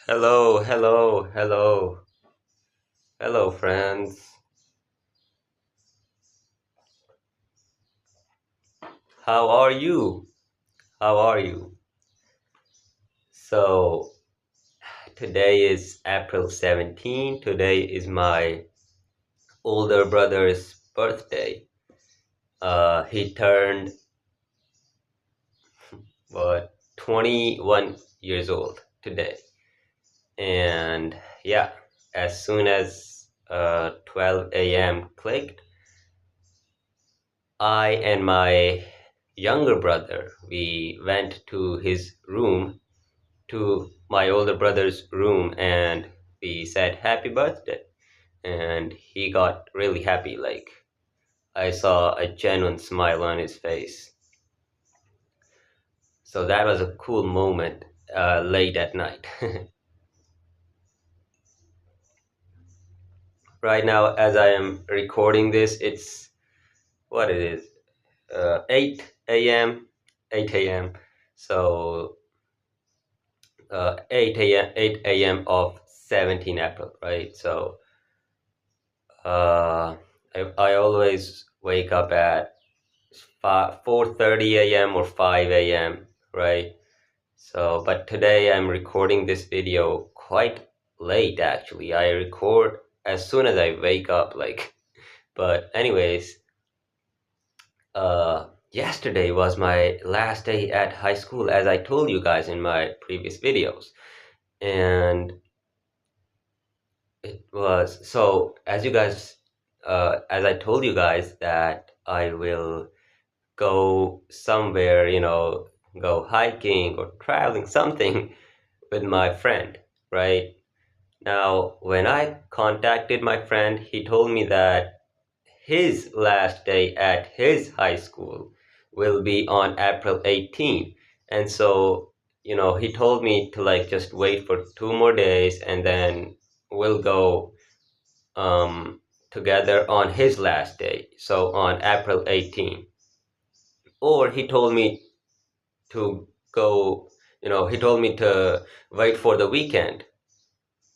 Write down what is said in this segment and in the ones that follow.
Hello, hello, hello, hello, friends. How are you? How are you? So, today is April 17. Today is my older brother's birthday. He turned, what, 21 years old today. And yeah, as soon as 12 a.m. clicked, I and my younger brother, we went to his room to my older brother's room and we said happy birthday, and he got really happy. Like, I saw a genuine smile on his face. So that was a cool moment, late at night. Right now, as I am recording this, it's what it is, 8 a.m. 8 a.m. So 8 a.m. of 17 April, right? So uh, I always wake up at 4:30 a.m. or 5 a.m., right? So, but today I'm recording this video quite late actually. I record as soon as I wake up, like, but anyways, yesterday was my last day at high school, as I told you guys in my previous videos. And it was so, as I told you guys that I will go somewhere, go hiking or traveling, something with my friend, right? Now, when I contacted my friend, he told me that his last day at his high school will be on April 18th. And so, he told me to like just wait for 2 more days and then we'll go together on his last day, so on April 18th. Or he told me to go, he told me to wait for the weekend.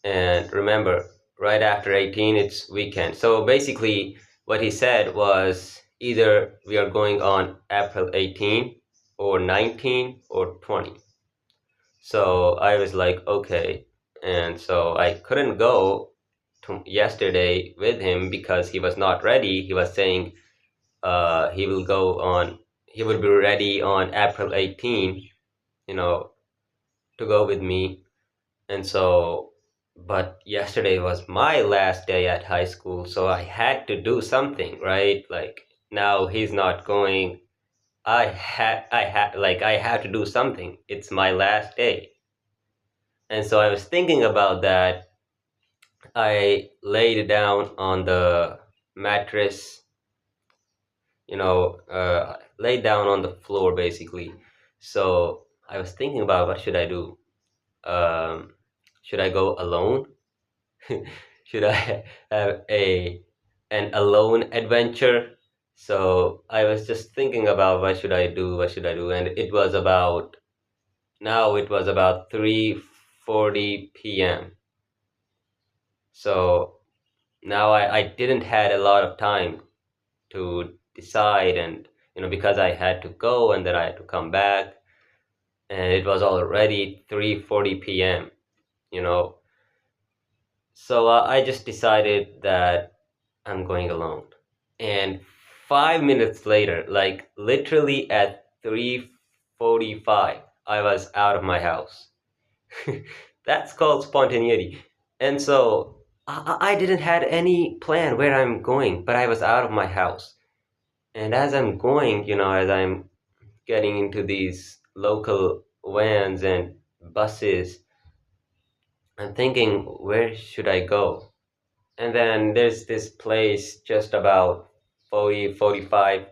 And remember, right after 18, it's weekend. So basically, what he said was either we are going on April 18 or 19 or 20. So I was like, okay. And so I couldn't go to yesterday with him because he was not ready. He was saying he will he will be ready on April 18, you know, to go with me. And so, but yesterday was my last day at high school, so I had to do something, right? Like, now he's not going. I had to do something. It's my last day. And so I was thinking about that. I laid down on the mattress, laid down on the floor basically. So I was thinking about what should I do? Um, should I go alone? Should I have an alone adventure? So I was just thinking about what should I do? And it was about 3:40 p.m. So now I didn't had a lot of time to decide, and because I had to go and then I had to come back, and it was already 3:40 p.m. you know so I just decided that I'm going alone. And 5 minutes later, like literally at 3:45, I was out of my house. That's called spontaneity. And so I didn't had any plan where I'm going, but I was out of my house. And as I'm going, as I'm getting into these local vans and buses, I'm thinking, where should I go? And then there's this place just about 40, 45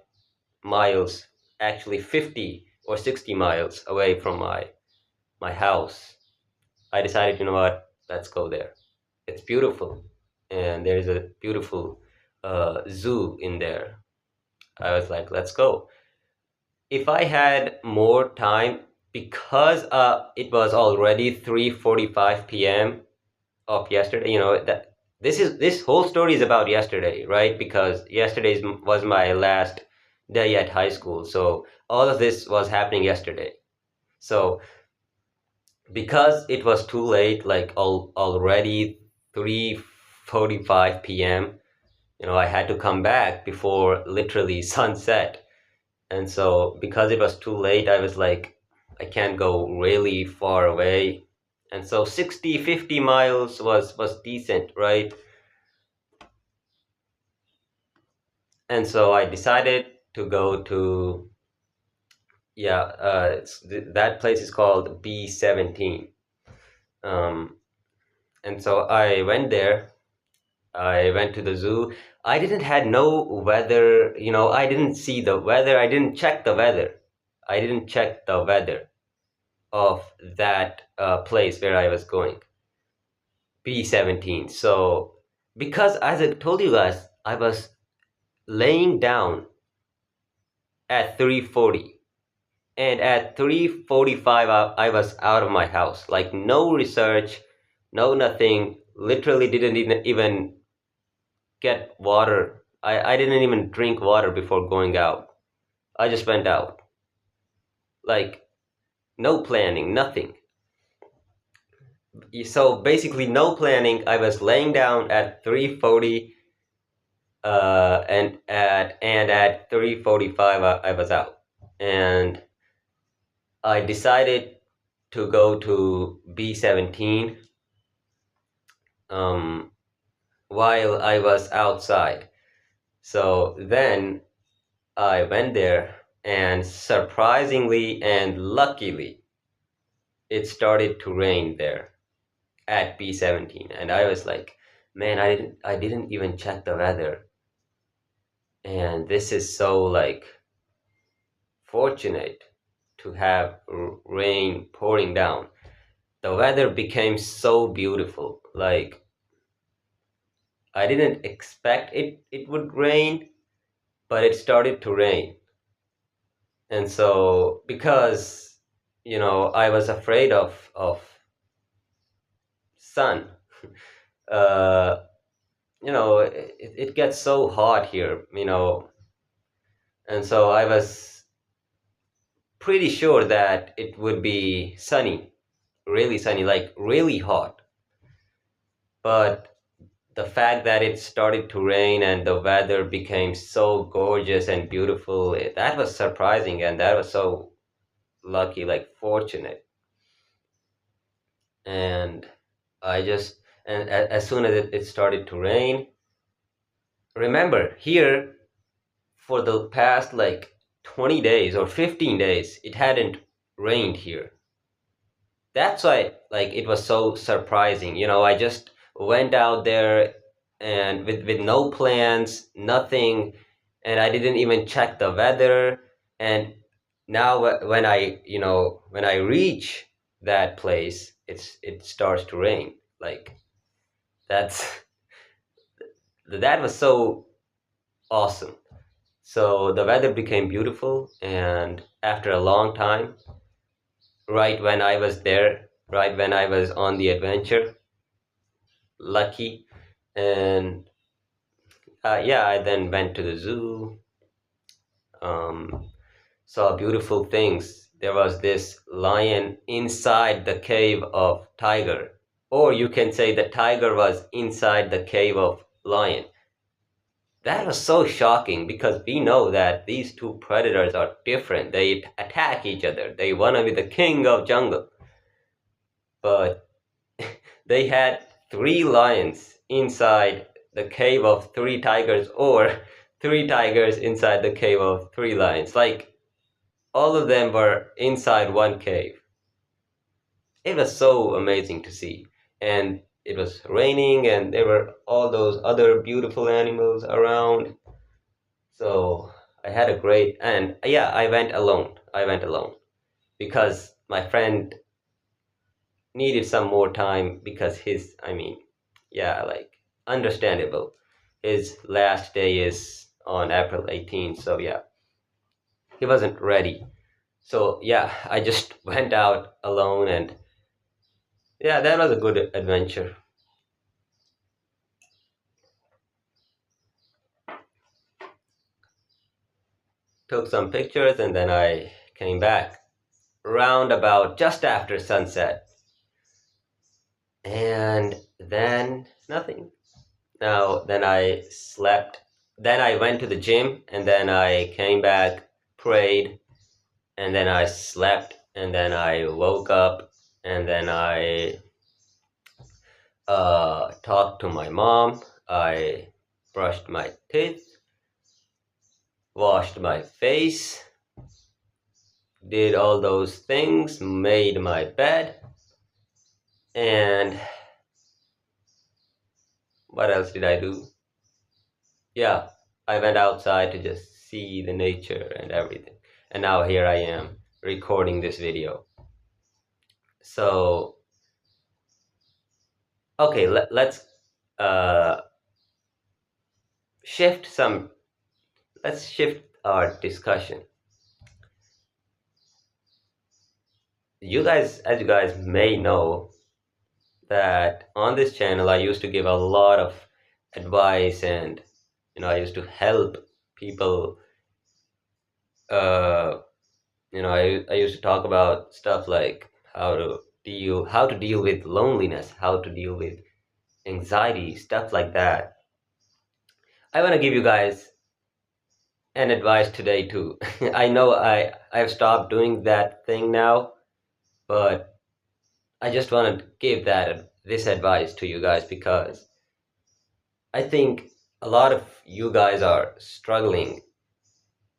miles, actually 50 or 60 miles away from my house. I decided, you know what, let's go there. It's beautiful, and there's a beautiful zoo in there. I was like, let's go. If I had more time, because it was already 3:45 p.m. of yesterday, that this whole story is about yesterday, right? Because yesterday was my last day at high school. So all of this was happening yesterday. So because it was too late, like already 3:45 p.m., I had to come back before literally sunset. And so because it was too late, I was like, I can't go really far away. And so 60, 50 miles was decent, right? And so I decided to go to, yeah, that place is called B17. Um, and so I went there. I went to the zoo. I didn't had no weather, I didn't see the weather. I didn't check the weather. I didn't check the weather of that place where I was going, B17. So, because as I told you guys, I was laying down at 3:40, and at 3:45, I was out of my house. Like, no research, no nothing. Literally didn't even get water. I didn't even drink water before going out. I just went out. Like, no planning, nothing. So basically, no planning. I was laying down at 3:40, and at 3:45, I was out, and I decided to go to B17 um, while I was outside. So then I went there, and surprisingly and luckily, it started to rain there at B17, and I was like, man, I didn't even check the weather, and this is so like fortunate to have rain pouring down. The weather became so beautiful. Like, I didn't expect it would rain, but it started to rain. And so because I was afraid of sun, uh it gets so hot here, and so I was pretty sure that it would be sunny, really sunny, like really hot. But the fact that it started to rain and the weather became so gorgeous and beautiful, that was surprising, and that was so lucky, like fortunate. And I just, and as soon as it started to rain, remember here for the past like 20 days or 15 days, it hadn't rained here. That's why like it was so surprising. I just went out there and with no plans, nothing, and I didn't even check the weather. And now when I reach that place, it starts to rain. Like, that's that was so awesome. So the weather became beautiful, and after a long time, right when I was there, right when I was on the adventure, lucky. And yeah, I then went to the zoo, um, saw beautiful things. There was this lion inside the cave of tiger, or you can say the tiger was inside the cave of lion. That was so shocking because we know that these two predators are different. They attack each other. They want to be the king of jungle. But they had three lions inside the cave of three tigers, or three tigers inside the cave of three lions. Like, all of them were inside one cave. It was so amazing to see. And it was raining, and there were all those other beautiful animals around. So I had a great, and yeah, I went alone. I went alone because my friend needed some more time because yeah, like, understandable. His last day is on April 18th, so yeah, he wasn't ready. So yeah, I just went out alone, and yeah, that was a good adventure. Took some pictures and then I came back round about just after sunset. And then nothing. Now, then I slept. Then I went to the gym and then I came back, prayed, and then I slept. And then I woke up and then I talked to my mom. I brushed my teeth, washed my face, did all those things, made my bed, and what else did I do? Yeah, I went outside to just see the nature and everything. And now here I am recording this video. So, okay, let's uh, shift some, let's shift our discussion. As you guys may know, that on this channel I used to give a lot of advice and, I used to help people. Uh, I used to talk about stuff like how to deal with loneliness, how to deal with anxiety, stuff like that. I want to give you guys an advice today too. I know I've stopped doing that thing now, but I just want to give this advice to you guys because I think a lot of you guys are struggling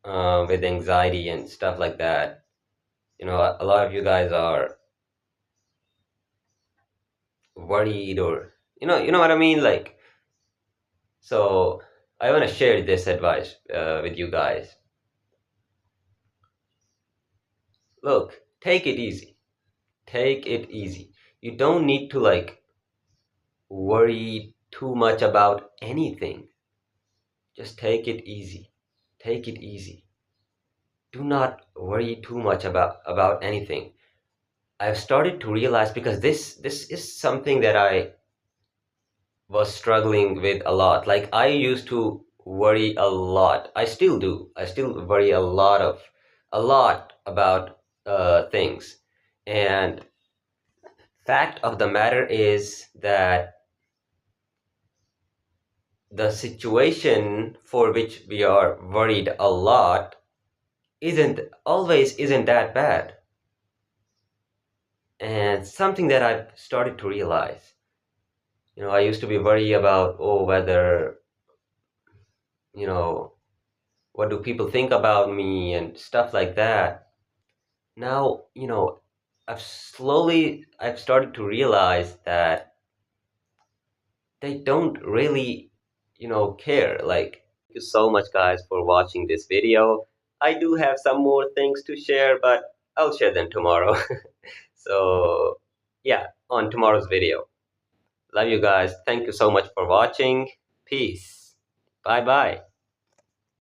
with anxiety and stuff like that. A lot of you guys are worried, or you know what I mean, like. So I want to share this advice with you guys. Look, take it easy. Take it easy. You don't need to like worry too much about anything. Just take it easy. Take it easy. Do not worry too much about anything. I've started to realize, because this is something that I was struggling with a lot. Like, I used to worry a lot. I still do. I still worry a lot about things. And fact of the matter is that the situation for which we are worried a lot isn't that bad. And something that I've started to realize, I used to be worried about, whether, you know, what do people think about me and stuff like that. Now, I've started to realize that they don't really, care. Like, thank you so much, guys, for watching this video. I do have some more things to share, but I'll share them tomorrow. So, yeah, on tomorrow's video. Love you guys. Thank you so much for watching. Peace. Bye bye.